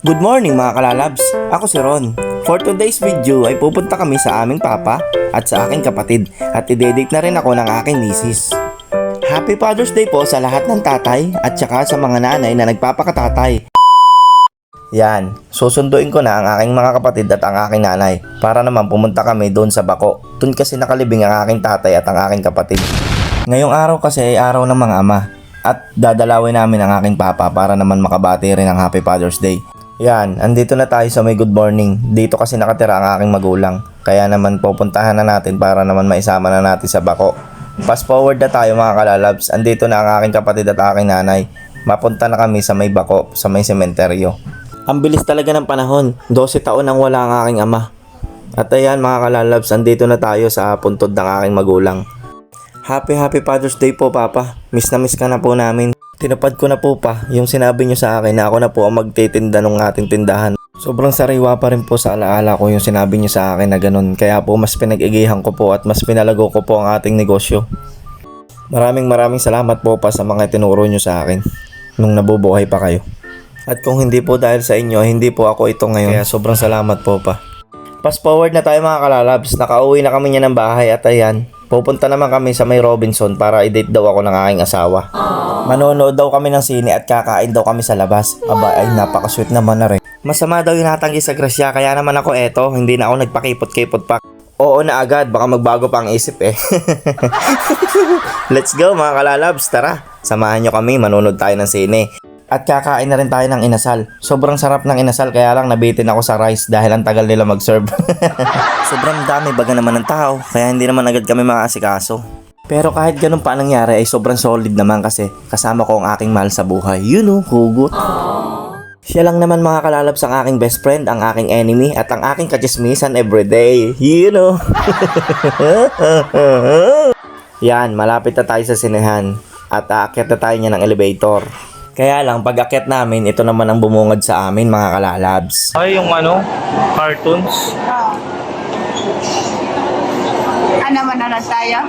Good morning mga kalalabs, ako si Ron. For today's video ay pupunta kami sa aming papa at sa aking kapatid at i-dedicate na rin ako ng aking misis. Happy Father's Day po sa lahat ng tatay at saka sa mga nanay na nagpapakatatay. Yan, susunduin ko na ang aking mga kapatid at ang aking nanay para naman pumunta kami doon sa bako. Doon kasi nakalibing ang aking tatay at ang aking kapatid. Ngayong araw kasi ay araw ng mga ama at dadalawin namin ang aking papa para naman makabati rin ng Happy Father's Day. Yan, andito na tayo sa may good morning. Dito kasi nakatira ang aking magulang. Kaya naman pupuntahan na natin para naman maisama na natin sa bako. Fast forward na tayo mga kalalabs. Andito na ang aking kapatid at aking nanay. Mapunta na kami sa may bako, sa may sementeryo. Ang bilis talaga ng panahon. 12 taon nang wala ang aking ama. At ayan mga kalalabs, andito na tayo sa puntod ng aking magulang. Happy Father's Day po papa. Miss na miss ka na po namin. Tinupad ko na po pa yung sinabi nyo sa akin na ako na po ang magtitinda ng ating tindahan. Sobrang sariwa pa rin po sa alaala ko yung sinabi nyo sa akin na ganun. Kaya po mas pinag-igihan ko po at mas pinalago ko po ang ating negosyo. Maraming salamat po pa sa mga tinuro nyo sa akin nung nabubuhay pa kayo. At kung hindi po dahil sa inyo, hindi po ako ito ngayon. Kaya sobrang salamat po pa. Fast forward na tayo mga kalalabs. Nakauwi na kami niya ng bahay at ayan. Pupunta naman kami sa may Robinson para i-date daw ako ng aking asawa. Manonood daw kami ng sine at kakain daw kami sa labas. Aba ay napaka-sweet naman na rin. Masama daw yung natanggi sa grasya kaya naman ako eto, hindi na ako nagpakipot-kipot pa. Oo na agad, baka magbago pa ang isip eh. Let's go mga kalalabs, tara. Samahan nyo kami, manonood tayo ng sine. At kakain na rin tayo ng inasal. Sobrang sarap ng inasal kaya lang nabitin ako sa rice dahil ang tagal nila mag-serve. Sobrang dami baga naman ng tao kaya hindi naman agad kami makasikaso. Pero kahit ganun pa nangyari ay sobrang solid naman kasi kasama ko ang aking mahal sa buhay. You know, hugot. Siya lang naman mga kalalabs ang aking best friend, ang aking enemy at ang aking kachismisan everyday. You know. Yan, malapit na tayo sa sinehan at aakyat na tayo niya ng elevator. Kaya lang, pag akyat namin, ito naman ang bumungad sa amin, mga kalalabs. Ay, yung cartoons. Ano manonood tayo?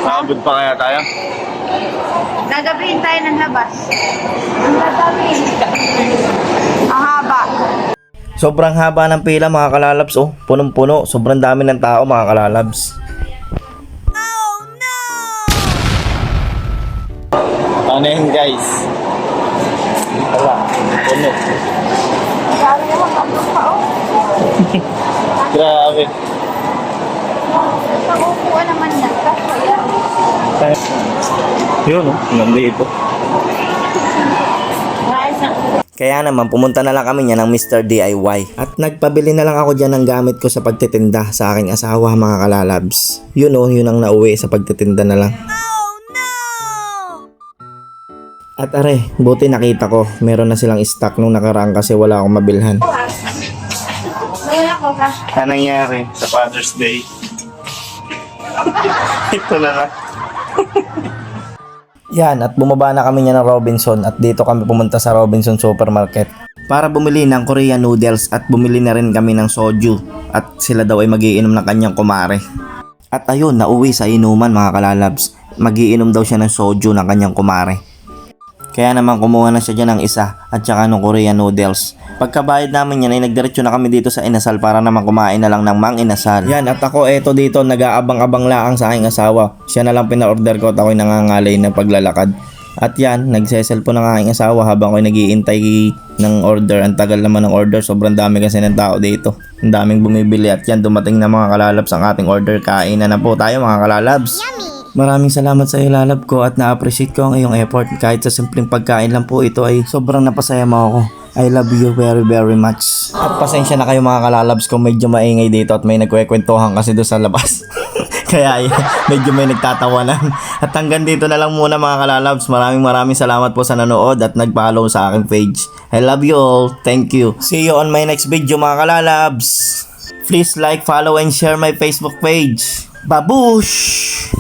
Nakabot pa kaya tayo? Gagabihin tayo ng labas. Ang gagawin. Ang haba. Sobrang haba ng pila, mga kalalabs. Oh, punong-puno. Sobrang dami ng tao, mga kalalabs. Ano yun guys? Wala. Puno. Grabe naman kapag pa oh. Grabe. Pag-upuan naman na. Yun nandito. Kaya naman, pumunta na lang kami niya ng Mr. DIY. At nagpabili na lang ako dyan ng gamit ko sa pagtitinda sa aking asawa, mga kalalabs. Yun yun ang nauwi sa pagtitinda na lang. At are, buti nakita ko, meron na silang stock nung nakaraan kasi wala akong mabilhan. Wala ko ka. Ano nangyari sa Father's Day? Ito na lang. Yan, at bumaba na kami niya ng Robinson at dito kami pumunta sa Robinson Supermarket para bumili ng Korean noodles at bumili na rin kami ng soju at sila daw ay magiinom ng kanyang kumare. At ayun, nauwi sa inuman mga kalalabs, magiinom daw siya ng soju ng kanyang kumare. Kaya naman kumuha na siya dyan ng isa at saka ng Korean noodles. Pagkabayad namin yan ay nagdiretso na kami dito sa inasal para naman kumain na lang ng mang inasal. Yan, at ako eto dito nag-aabang-abang laang sa aking asawa. Siya na lang pina-order ko at ako'y nangangalay ng paglalakad. At yan, nagseselfon ng aking asawa habang ako'y naghihintay ng order. Ang tagal naman ng order, sobrang dami kasi ng tao dito. Ang daming bumibili at yan, dumating na mga kalalabs ang ating order. Kain na po tayo mga kalalabs. Maraming salamat sa iyo lalab ko at na-appreciate ko ang iyong effort. Kahit sa simpleng pagkain lang po ito ay sobrang napasaya mo ako. I love you very much. At pasensya na kayo mga kalalabs kung medyo maingay dito at may nagkwekwentuhan kasi doon sa labas. Kaya medyo may nagtatawanan. At hanggang dito na lang muna mga kalalabs. Maraming salamat po sa nanood at nag-follow sa aking page. I love you all. Thank you. See you on my next video mga kalalabs. Please like, follow and share my Facebook page. Babush!